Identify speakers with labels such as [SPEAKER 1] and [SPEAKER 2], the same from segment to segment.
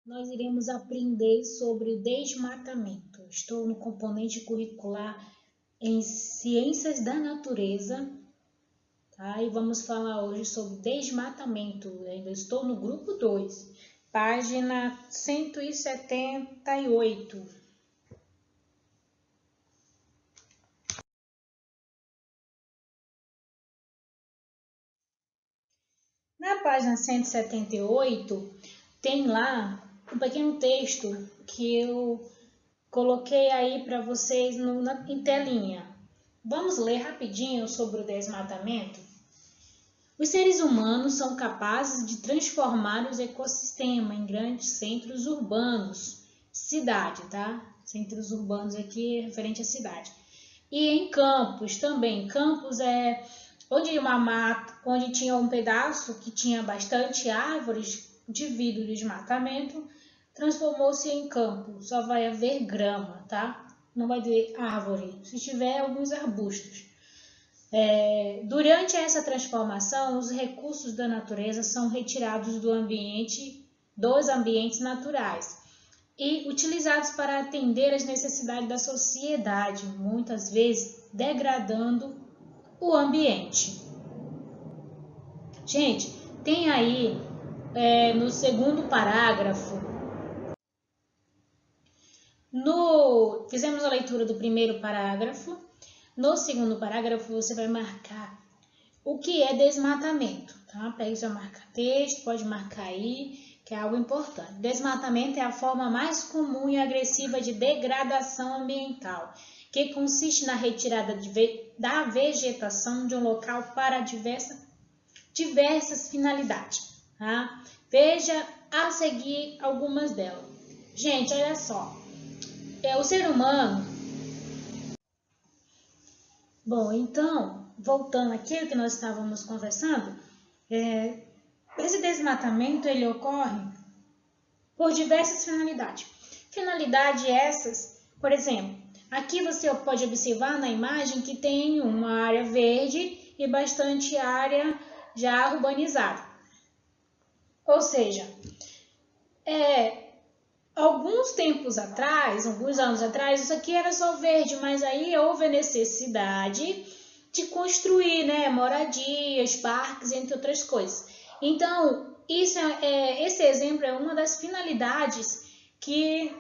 [SPEAKER 1] nós iremos aprender sobre desmatamento. Estou no componente curricular em Ciências da Natureza, tá? E vamos falar hoje sobre desmatamento. Eu ainda estou no grupo 2, página 178. Na página 178, tem lá um pequeno texto que eu coloquei aí para vocês em telinha. Vamos ler rapidinho sobre o desmatamento? Os seres humanos são capazes de transformar os ecossistemas em grandes centros urbanos, cidade, tá? Centros urbanos aqui é referente à cidade. E em campos também. Campos é onde uma mata, onde tinha um pedaço que tinha bastante árvores, devido ao desmatamento, transformou-se em campo. Só vai haver grama, tá? Não vai ter árvore. Se tiver, alguns arbustos. Durante essa transformação, os recursos da natureza são retirados dos ambientes naturais e utilizados para atender às necessidades da sociedade, muitas vezes degradando o ambiente. Gente, tem aí no segundo parágrafo, fizemos a leitura do primeiro parágrafo. No segundo parágrafo, você vai marcar o que é desmatamento, tá? Pega e já marca texto, pode marcar aí, que é algo importante. Desmatamento é a forma mais comum e agressiva de degradação ambiental, que consiste na retirada da vegetação de um local para diversas finalidades, tá? Veja a seguir algumas delas. Gente, olha só, o ser humano... Bom, então, voltando àquilo que nós estávamos conversando, esse desmatamento ele ocorre por diversas finalidades. Finalidades essas, por exemplo, aqui você pode observar na imagem que tem uma área verde e bastante área já urbanizada. Ou seja, alguns anos atrás, isso aqui era só verde, mas aí houve a necessidade de construir, moradias, parques, entre outras coisas. Então, esse exemplo é uma das finalidades que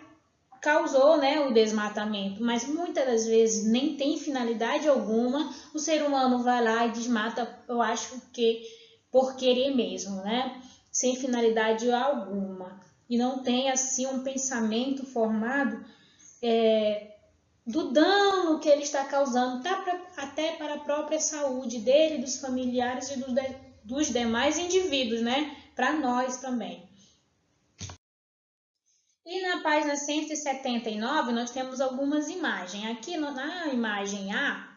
[SPEAKER 1] causou, o desmatamento, mas muitas das vezes nem tem finalidade alguma, o ser humano vai lá e desmata, eu acho que por querer mesmo, sem finalidade alguma. E não tem assim um pensamento formado do dano que ele está causando, até para a própria saúde dele, dos familiares e dos demais indivíduos, para nós também. E na página 179 nós temos algumas imagens. Aqui na imagem A,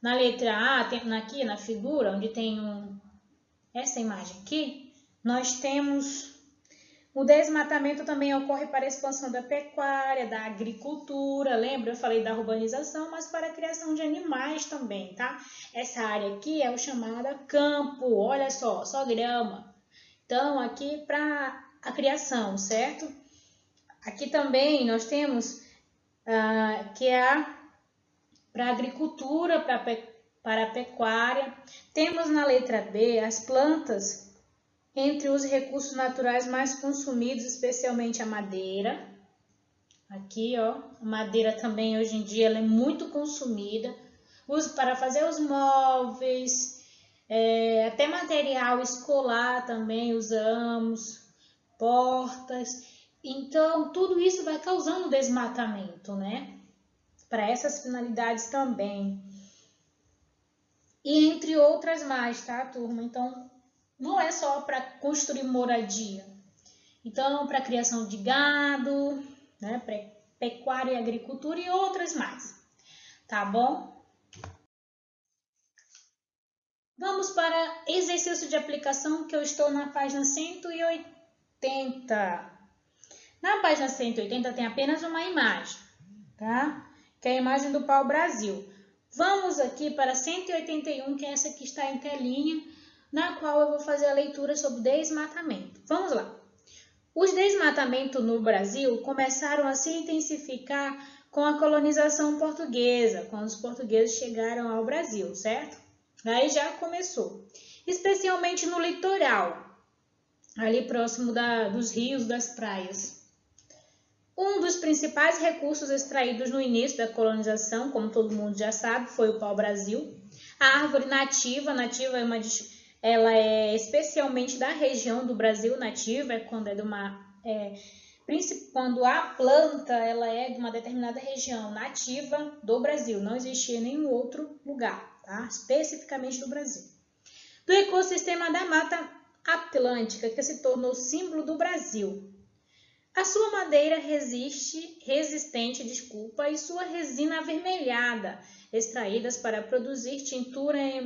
[SPEAKER 1] na letra A, aqui na figura, onde tem essa imagem aqui, nós temos... O desmatamento também ocorre para a expansão da pecuária, da agricultura, lembra? Eu falei da urbanização, mas para a criação de animais também, tá? Essa área aqui é o chamado campo, olha só grama. Então, aqui para a criação, certo? Aqui também nós temos que é para a agricultura, para a pecuária. Temos na letra B as plantas, entre os recursos naturais mais consumidos, especialmente a madeira. Aqui, ó, a madeira também hoje em dia ela é muito consumida. Uso para fazer os móveis, até material escolar também usamos, portas. Então, tudo isso vai causando desmatamento, para essas finalidades também. E entre outras mais, tá, turma? Então, não é só para construir moradia. Então, para a criação de gado, para pecuária e agricultura e outras mais. Tá bom? Vamos para exercício de aplicação, que eu estou na página 180. Na página 180 tem apenas uma imagem, tá? Que é a imagem do pau-brasil. Vamos aqui para 181, que é essa que está em telinha, na qual eu vou fazer a leitura sobre desmatamento. Vamos lá. Os desmatamentos no Brasil começaram a se intensificar com a colonização portuguesa, quando os portugueses chegaram ao Brasil, certo? Aí já começou, especialmente no litoral, ali próximo dos rios, das praias. Um dos principais recursos extraídos no início da colonização, como todo mundo já sabe, foi o pau-brasil. A árvore nativa ela é especialmente da região do Brasil. Nativa é quando quando a planta ela é de uma determinada região nativa do Brasil, não existia em nenhum outro lugar, tá? Especificamente do Brasil. Do ecossistema da Mata Atlântica, que se tornou símbolo do Brasil. A sua madeira resistente, e sua resina avermelhada, extraídas para produzir tintura e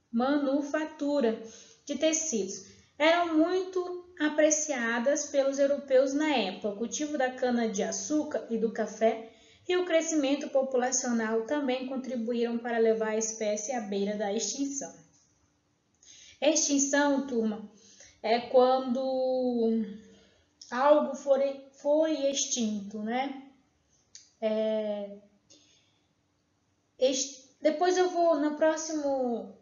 [SPEAKER 1] manufatura de tecidos, eram muito apreciadas pelos europeus na época. O cultivo da cana-de-açúcar e do café e o crescimento populacional também contribuíram para levar a espécie à beira da extinção. Extinção, turma, é quando algo foi extinto, né? Depois eu vou, na próxima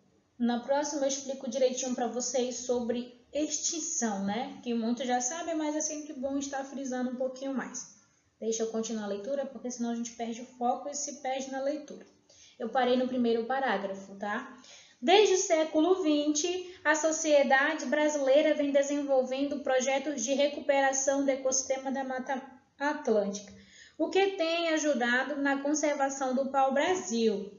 [SPEAKER 1] eu explico direitinho para vocês sobre extinção, né? Que muitos já sabem, mas é sempre bom estar frisando um pouquinho mais. Deixa eu continuar a leitura, porque senão a gente perde o foco e se perde na leitura. Eu parei no primeiro parágrafo, tá? Desde o século XX, a sociedade brasileira vem desenvolvendo projetos de recuperação do ecossistema da Mata Atlântica, o que tem ajudado na conservação do pau-brasil.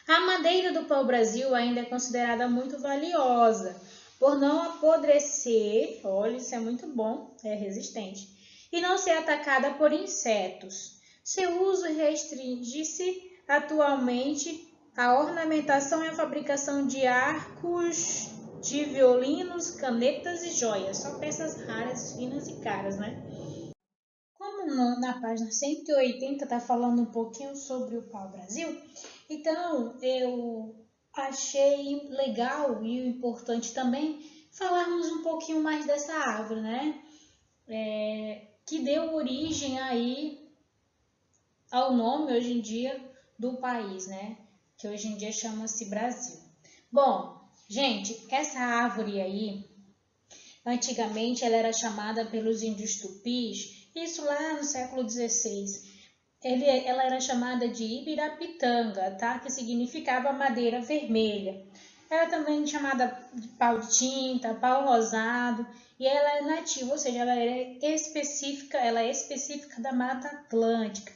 [SPEAKER 1] A madeira do pau-brasil ainda é considerada muito valiosa, por não apodrecer, olha, isso é muito bom, é resistente, e não ser atacada por insetos. Seu uso restringe-se atualmente à ornamentação e à fabricação de arcos, de violinos, canetas e joias, só peças raras, finas e caras, né? Como na página 180 está falando um pouquinho sobre o pau-brasil, então eu achei legal e importante também falarmos um pouquinho mais dessa árvore, né? Que deu origem aí ao nome hoje em dia do país, né? Que hoje em dia chama-se Brasil. Bom, gente, essa árvore aí, antigamente ela era chamada pelos índios tupis, isso lá no século XVI. Ela era chamada de Ibirapitanga, tá? Que significava madeira vermelha. Ela também é chamada de pau de tinta, pau rosado, e ela é nativa, ou seja, ela é específica da Mata Atlântica.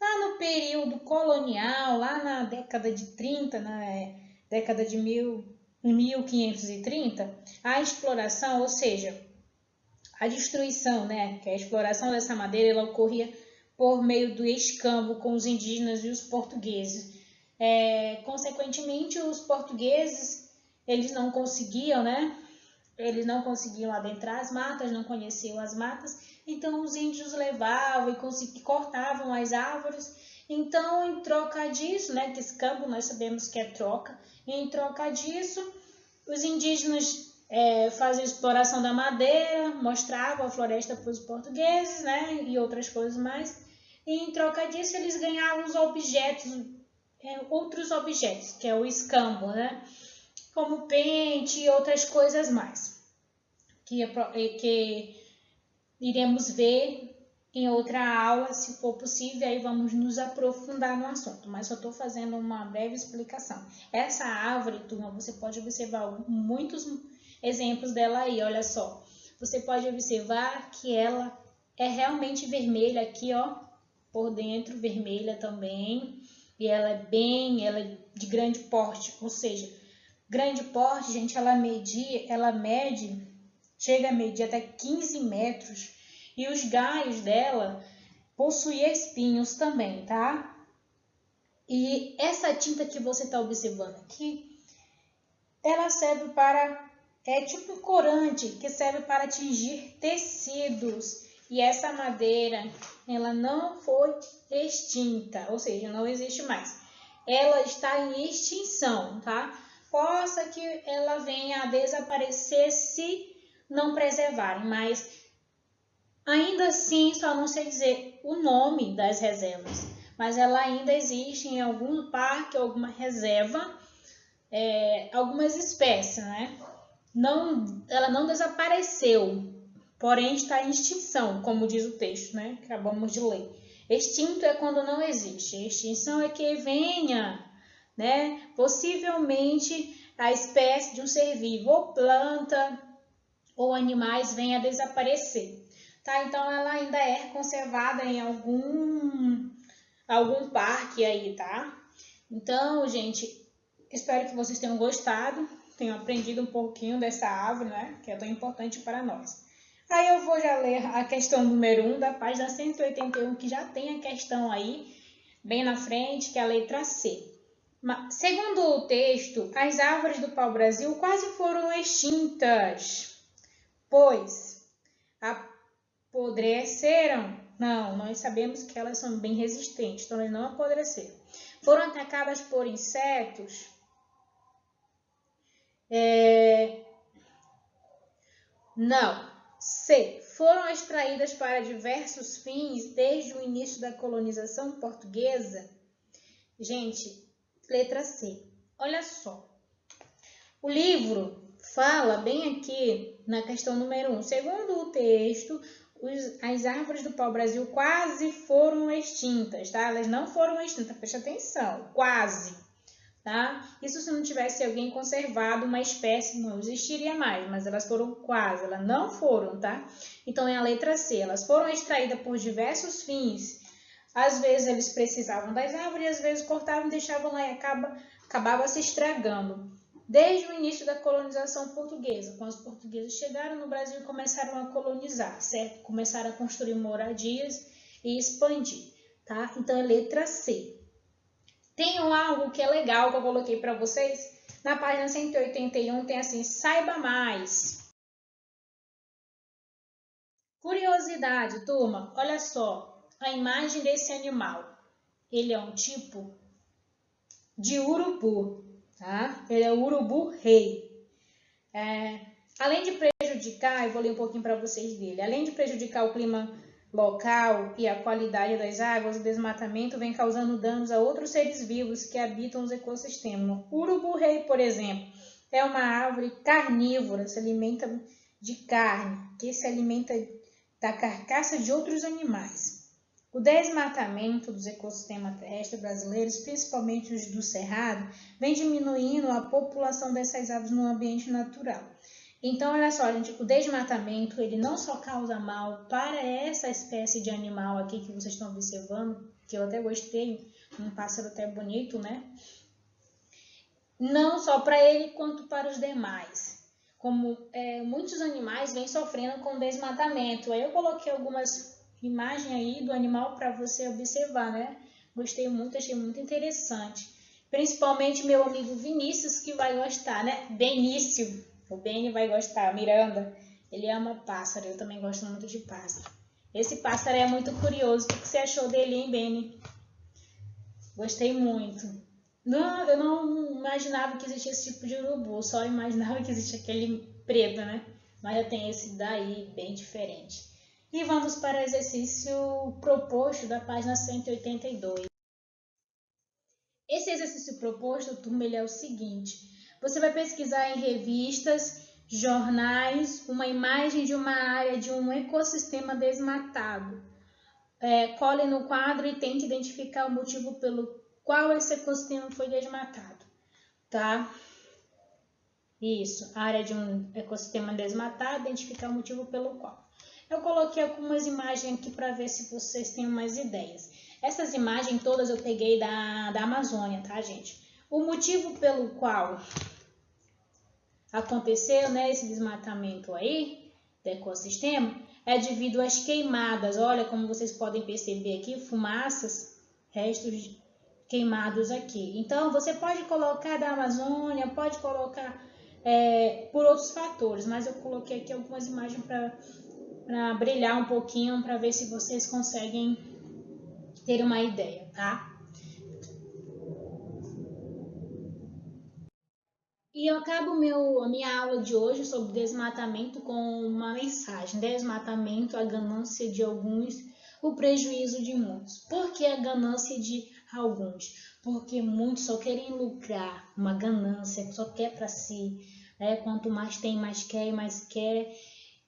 [SPEAKER 1] Lá no período colonial, lá na década de 30, na década de 1530, a exploração, ou seja, a destruição, né, que a exploração dessa madeira, ela ocorria por meio do escambo com os indígenas e os portugueses. Consequentemente, os portugueses, eles não conseguiam, né? Eles não conseguiam adentrar as matas, não conheciam as matas, então os índios levavam e cortavam as árvores. Então, em troca disso, né, que escambo nós sabemos que é troca, em troca disso, os indígenas faziam exploração da madeira, mostravam a floresta para os portugueses, né, e outras coisas mais. E em troca disso, eles ganhavam os objetos, outros objetos, que é o escambo, né? Como pente e outras coisas mais, que iremos ver em outra aula, se for possível, aí vamos nos aprofundar no assunto, mas só estou fazendo uma breve explicação. Essa árvore, turma, você pode observar muitos exemplos dela aí, olha só. Você pode observar que ela é realmente vermelha aqui, ó, por dentro, vermelha também, e ela é de grande porte, ou seja, grande porte, gente, chega a medir até 15 metros, e os galhos dela possuem espinhos também, tá? E essa tinta que você está observando aqui, ela serve é tipo um corante que serve para tingir tecidos. E essa madeira, ela não foi extinta, ou seja, não existe mais. Ela está em extinção, tá? Possa que ela venha a desaparecer se não preservarem, mas ainda assim só não sei dizer o nome das reservas, mas ela ainda existe em algum parque, alguma reserva, algumas espécies, né? Ela não desapareceu, porém está em extinção, como diz o texto, né? Acabamos de ler. Extinto é quando não existe. Extinção é que venha, né? Possivelmente a espécie de um ser vivo, ou planta, ou animais, venha a desaparecer. Tá? Então ela ainda é conservada em algum parque aí, tá? Então, gente, espero que vocês tenham gostado, tenham aprendido um pouquinho dessa árvore, né? Que é tão importante para nós. Aí eu vou já ler a questão número 1 da página 181, que já tem a questão aí, bem na frente, que é a letra C. Segundo o texto, as árvores do pau-brasil quase foram extintas, pois apodreceram. Não, nós sabemos que elas são bem resistentes, então elas não apodreceram. Foram atacadas por insetos. Não. C. Foram extraídas para diversos fins desde o início da colonização portuguesa. Gente, letra C. Olha só. O livro fala bem aqui na questão número 1. Segundo o texto, as árvores do pau-brasil quase foram extintas, tá? Elas não foram extintas, preste atenção, quase, tá? Isso se não tivesse alguém conservado uma espécie, não existiria mais, mas elas foram quase, elas não foram, tá? Então é a letra C, elas foram extraídas por diversos fins. Às vezes eles precisavam das árvores, às vezes cortavam e deixavam lá e acabava se estragando. Desde o início da colonização portuguesa, quando os portugueses chegaram no Brasil e começaram a colonizar, certo? Começaram a construir moradias e expandir, tá? Então é letra C. Tem algo que é legal que eu coloquei para vocês. Na página 181 tem assim, saiba mais. Curiosidade, turma, olha só, a imagem desse animal. Ele é um tipo de urubu. Tá? Ele é o urubu-rei. Além de prejudicar, eu vou ler um pouquinho para vocês dele, além de prejudicar o clima local e a qualidade das águas, o desmatamento vem causando danos a outros seres vivos que habitam os ecossistemas. O urubu-rei, por exemplo, é uma árvore carnívora, se alimenta de carne, que se alimenta da carcaça de outros animais. O desmatamento dos ecossistemas terrestres brasileiros, principalmente os do Cerrado, vem diminuindo a população dessas aves no ambiente natural. Então, olha só, gente, o desmatamento, ele não só causa mal para essa espécie de animal aqui que vocês estão observando, que eu até gostei, um pássaro até bonito, né? Não só para ele, quanto para os demais. Como muitos animais vêm sofrendo com desmatamento. Aí eu coloquei algumas imagens aí do animal para você observar, né? Gostei muito, achei muito interessante. Principalmente meu amigo Vinícius, que vai gostar, né? Benício. O Beni vai gostar, Miranda, ele ama pássaro, eu também gosto muito de pássaro. Esse pássaro é muito curioso, o que você achou dele, hein, Beni? Gostei muito. Não, eu não imaginava que existia esse tipo de urubu, só imaginava que existia aquele preto, né? Mas já tem esse daí, bem diferente. E vamos para o exercício proposto da página 182. Esse exercício proposto, turma, ele é o seguinte. Você vai pesquisar em revistas, jornais, uma imagem de uma área de um ecossistema desmatado. Cole no quadro e tente identificar o motivo pelo qual esse ecossistema foi desmatado. Tá? Isso, a área de um ecossistema desmatado, identificar o motivo pelo qual. Eu coloquei algumas imagens aqui para ver se vocês têm mais ideias. Essas imagens todas eu peguei da Amazônia, tá, gente? O motivo pelo qual aconteceu, né, esse desmatamento aí do ecossistema é devido às queimadas. Olha como vocês podem perceber aqui, fumaças, restos queimados aqui. Então, você pode colocar da Amazônia, pode colocar por outros fatores, mas eu coloquei aqui algumas imagens para brilhar um pouquinho, para ver se vocês conseguem ter uma ideia, tá? E eu acabo a minha aula de hoje sobre desmatamento com uma mensagem: desmatamento, a ganância de alguns, o prejuízo de muitos. Por que a ganância de alguns? Porque muitos só querem lucrar, uma ganância, só quer para si. Quanto mais tem, mais quer e mais quer.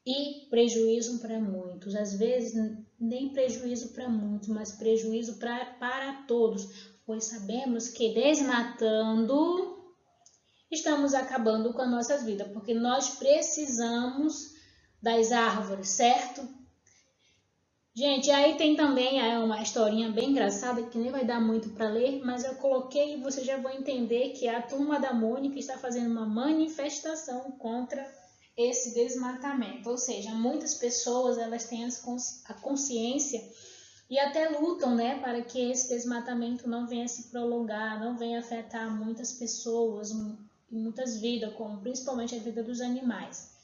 [SPEAKER 1] E prejuízo para muitos. Às vezes, nem prejuízo para muitos, mas prejuízo para todos. Pois sabemos que desmatando estamos acabando com as nossas vidas, porque nós precisamos das árvores, certo? Gente, aí tem também uma historinha bem engraçada que nem vai dar muito para ler, mas eu coloquei e vocês já vão entender que a turma da Mônica está fazendo uma manifestação contra esse desmatamento. Ou seja, muitas pessoas elas têm a consciência e até lutam, né, para que esse desmatamento não venha se prolongar, não venha afetar muitas pessoas, muitas vidas, como principalmente a vida dos animais,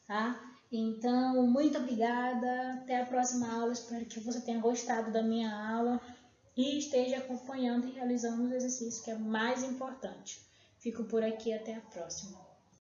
[SPEAKER 1] tá? Então, muito obrigada, até a próxima aula, espero que você tenha gostado da minha aula e esteja acompanhando e realizando os exercícios, que é mais importante. Fico por aqui, até a próxima.